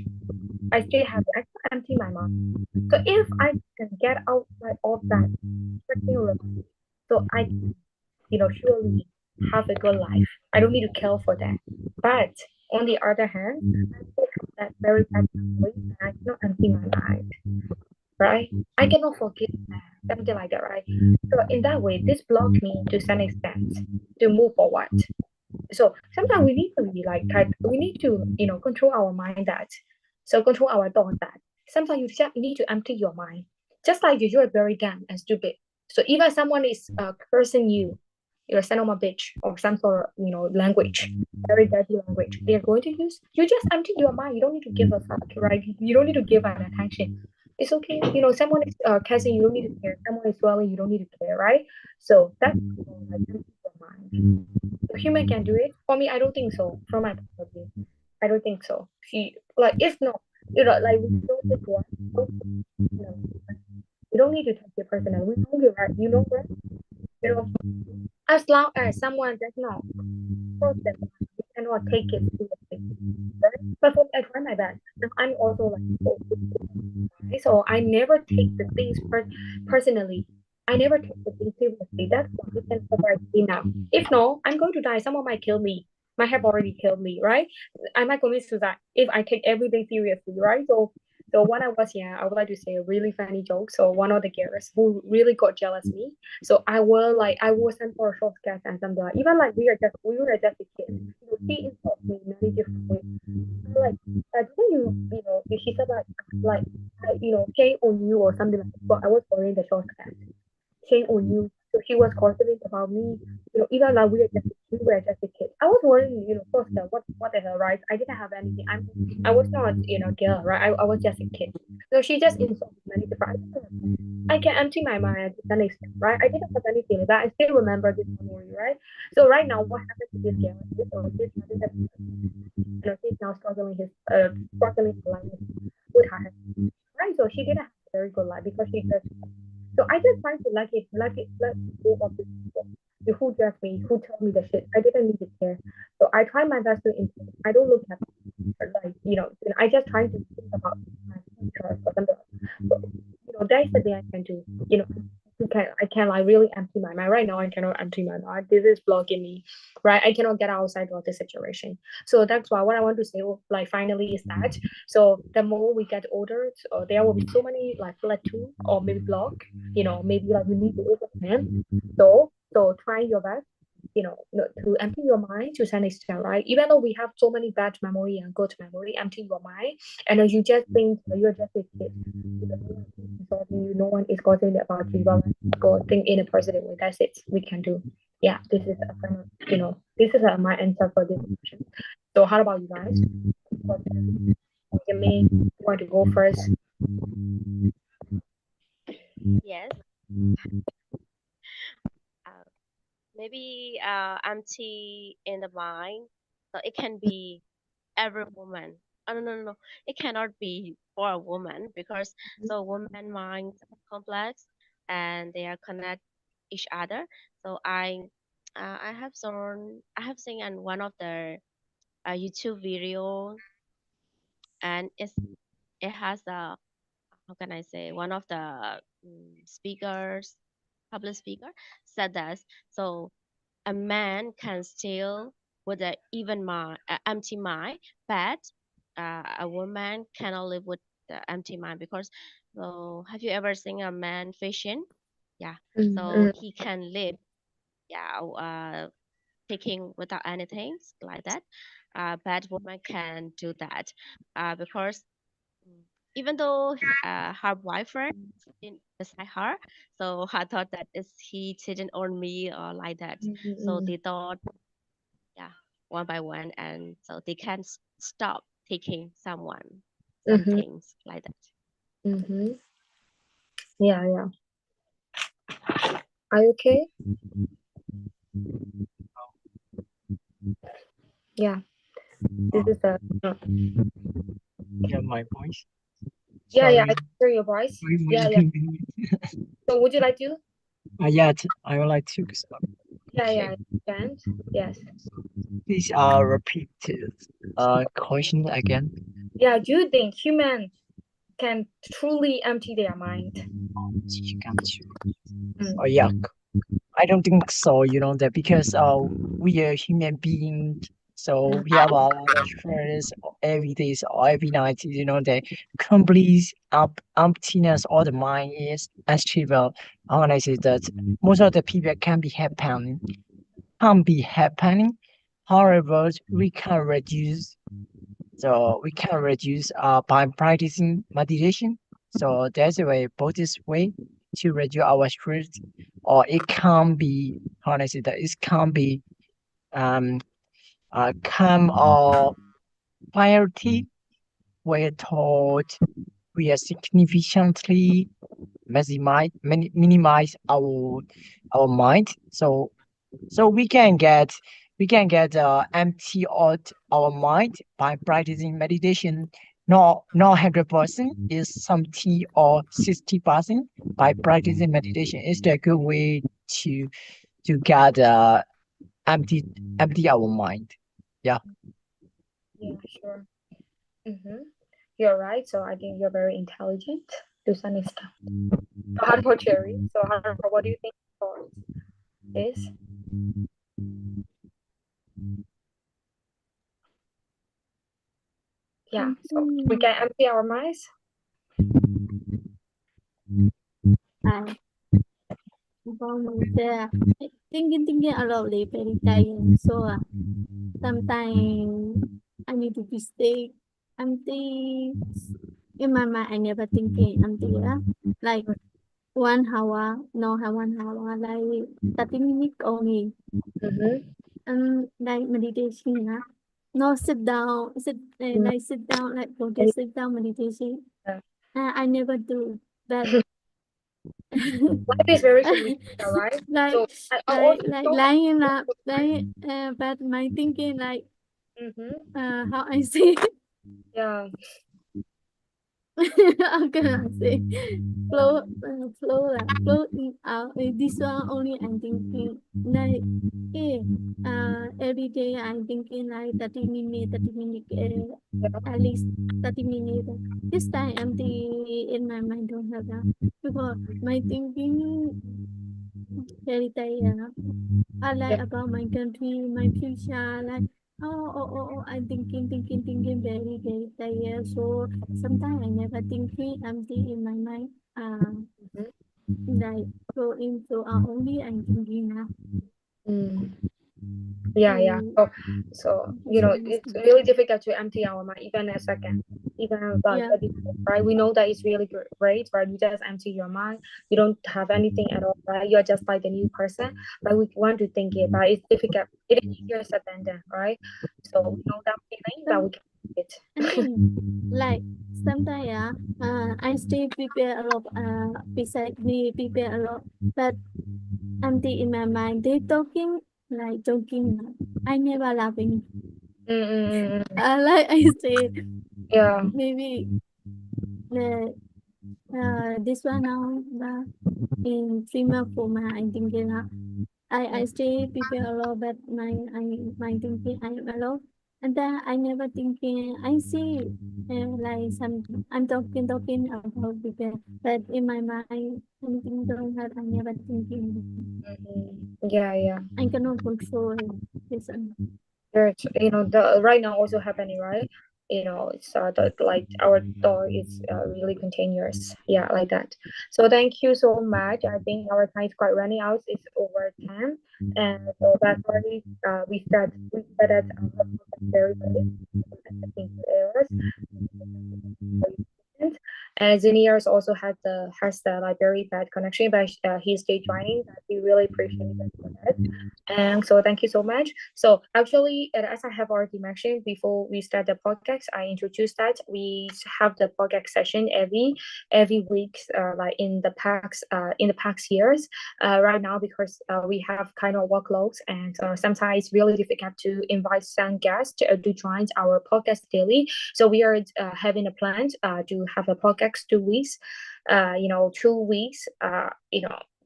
I still have it. I can't empty my mind. So if I can get outside of that freaking revenge, so I can, surely have a good life. I don't need to kill for that. But on the other hand, I still have that very bad memory and I cannot empty my mind. Right? I cannot forgive that, something like that, right? So in that way, this blocked me to some extent to move forward. So sometimes we need to be we need to, control our mind that. So control our thought that. Sometimes you just need to empty your mind. Just like you are very dumb and stupid. So even someone is cursing you, you're son of a bitch or some sort of, language, very dirty language they're going to use, you just empty your mind. You don't need to give a fuck, right? You don't need to give an attention. It's okay. Someone is cursing, you don't need to care. Someone is swelling, you don't need to care, right? So that's empty your mind. If human can do it, for me, I don't think so. From my point of view, I don't think so. If not, we don't just want, we don't need to take it personal. We know you're right. Right? As long as someone does not cross that line, we cannot take it seriously. Right? But for me, I try my best. I'm also so I never take the things personally. I never take the things seriously. That's why I can survive now. If no, I'm going to die. Someone might kill me. Might have already killed me, right? I might commit suicide if I take everything seriously, right? So when I was young, I would like to say a really funny joke. So one of the girls who really got jealous of me. So I was sent for a short skirt and something like even we were just a kid. She insulted me in many different ways. She said shame on you or something like that. But I was wearing the short skirt. Shame on you. So she was confident about me. Even like we were just a kid. I was worrying, first what the hell, right? I didn't have anything. I was not, girl, right? I was just a kid. So she just insulted many different. I can empty my mind to that extent, right? I didn't have anything, but I still remember this memory, right? So right now, what happened to this girl? He's now struggling struggling life with her health, right? So she didn't have a very good life because she just. So I just try to let go of the people who judge me, who tell me the shit. I didn't need to care. So I try my best to improve. I don't look at I just try to think about my future or something. So, that's the thing I can do. I can really empty my mind. Right now, I cannot empty my mind. This is blocking me, right? I cannot get outside of the situation. So that's why what I want to say, finally, is that the more we get older, so there will be so many plateau or maybe block. Maybe you need to overcome. So try your best. To empty your mind to some extent, right? Even though we have so many bad memory and good memory, empty your mind, and then you just think you're just a kid. No one is causing about you, but go think in a positive way. That's it. We can do. Yeah, this is a kind of, this is my answer for this question. So how about you guys? You may want to go first. Yes. Maybe empty in the mind. So it can be every woman. Oh, no. It cannot be for a woman because so woman minds are complex and they are connect each other. So I have seen in one of the YouTube video, and it has a, how can I say, one of the speakers, public speaker said that, so a man can still with an even mind, empty mind, but a woman cannot live with the empty mind because, so have you ever seen a man fishing? Yeah, so he can live, taking without anything like that. But woman can do that because even though her boyfriend in beside her, so I thought that is he cheating on me or like that. So they thought, yeah, one by one, and so they can stop taking someone, some things like that. Yeah, yeah. Are you okay? Yeah. This is the Yeah, my voice. yeah, Sorry. I can hear your voice. Sorry for Yeah, yeah. inconvenience. So would you like to? Yeah, I would like to start. Yeah, yeah, I can. Yes. Please repeat question again. Yeah, do you think humans can truly empty their mind? Oh yeah, I don't think so, you know that because we are human beings, so we have a lot of stress every day or every night, you know that complete emptiness of the mind is achievable. How can I say that most of the people can be happening. However, we can reduce by practicing meditation. So that's a way, both this way to reduce our stress, or it can be, how do I say that? It can be calm or clarity, where thought we are significantly minimize our mind. So we can get empty out our mind by practicing meditation. Not 100% is 70 or 60% by practicing meditation. Is a good way to get empty our mind. Yeah. Yeah, sure. You're right. So I think you're very intelligent to some extent. So how about Cherry? So what do you think is? Yeah, so we can empty our minds. Thinking a lot very tiring. So sometimes I need to be stay empty in my mind. I never thinking empty. Like 1 hour, no, 1 hour, like 30 minutes only. Like meditation. No, sit down, sit down, like go to sit down meditation. I never do that. Life is very complicated, right? Like, So like lying up, but my thinking like, how I say, yeah, how can I say, flow out. This one only I'm thinking like, hey, every day I'm thinking like 30 minutes, at least 30 minutes. This time empty in my mind, don't have that because my thinking very tired. I like about my country, my future, like I'm thinking very, very tired. So sometimes I never thinking empty in my mind. Like go into only I'm thinking now. yeah. So it's really difficult to empty our mind even a second, even about 30 minutes, right? We know that it's really great, right? You just empty your mind, you don't have anything at all, right? You're just like a new person, but we want to think it, but it's difficult. It is easier said than done, right? So we know that feeling, but we can do it. And then, like sometimes I still prepare a lot. Beside me prepare a lot, but empty in my mind. They talking like joking. I never laughing. Like I said, Yeah. maybe this one now in 3 months, 4 months. I'm thinking I stay prepare a lot, but my thinking I am alone. And then I never thinking, I see like I'm talking about people, but in my mind, anything don't have, I never thinking. Yeah. I cannot control this. There's, right now also happening, right? It's like our door is really continuous. Yeah, like that. So thank you so much. I think our time is quite running out. It's over 10. And so that's why we started very late. I think 2 hours. And engineers also has the like very bad connection, but he's still joining. We really appreciate it for that. And so thank you so much. So actually, as I have already mentioned before we start the podcast, I introduced that we have the podcast session every week, like in the past years. Right now, because we have kind of workloads, and sometimes it's really difficult to invite some guests to join our podcast daily. So we are having a plan to have a podcast 2 weeks, 2 weeks,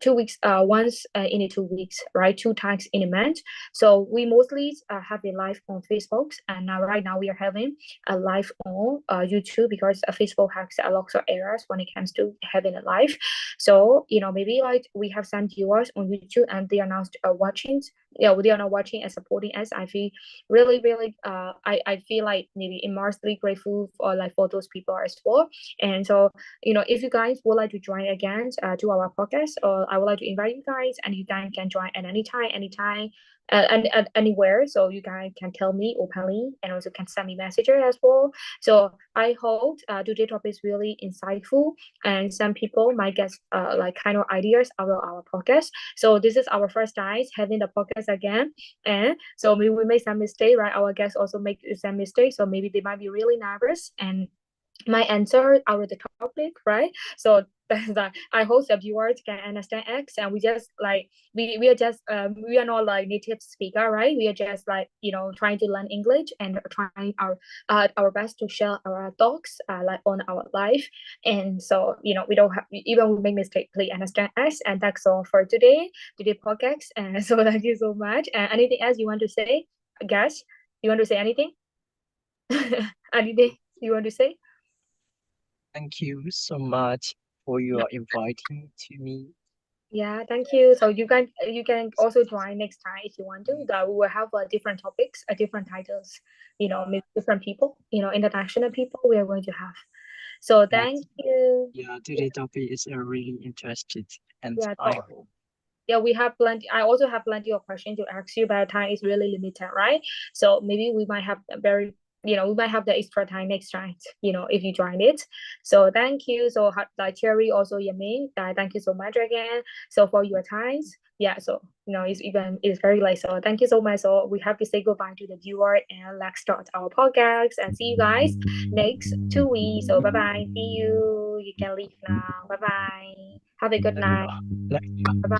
2 weeks, once in 2 weeks, right? 2 times in a month. So we mostly have a live on Facebook, and now right now we are having a live on YouTube, because Facebook has a lot of errors when it comes to having a live. So maybe like we have some viewers on YouTube and they are now watching. Yeah, they are not watching and supporting us. I feel really, really, I feel like maybe immensely grateful for those people as well. And so if you guys would like to join again to our podcast, or I would like to invite you guys, and you guys can join at anytime, and anywhere. So you guys can tell me openly, and also can send me messages as well. So I hope today's topic is really insightful, and some people might get like kind of ideas out of our podcast. So this is our first time having the podcast again, and so maybe we made some mistake, right? Our guests also make some mistakes, so maybe they might be really nervous and my answer out of the topic, right? So that I hope the viewers can understand X, and we just like we are just we are not like native speaker, right? We are just like trying to learn English and trying our best to share our thoughts like on our life. And so we don't have, even we make mistake, please understand us. And that's all for today podcast. And so thank you so much. And anything else you want to say, guys? You want to say anything? Anything you want to say? Thank you so much for your inviting to me. Yeah, thank you. So you can also join next time if you want to. That we will have different topics, different titles, maybe different people, international people we are going to have. So thank you. Yeah, today's topic is really interesting, and Yeah, I so hope. yeah, we have plenty. I also have plenty of questions to ask you, but time is really limited, right? So maybe we might have we might have the extra time next time, if you join it. So thank you. So like Cherry, also Yamin, thank you so much again. So for your times, yeah. So it's very late. So thank you so much. So we have to say goodbye to the viewer, and let's start our podcast. And see you guys next 2 weeks. So bye bye. See you. You can leave now. Bye bye. Have a good night. Bye bye.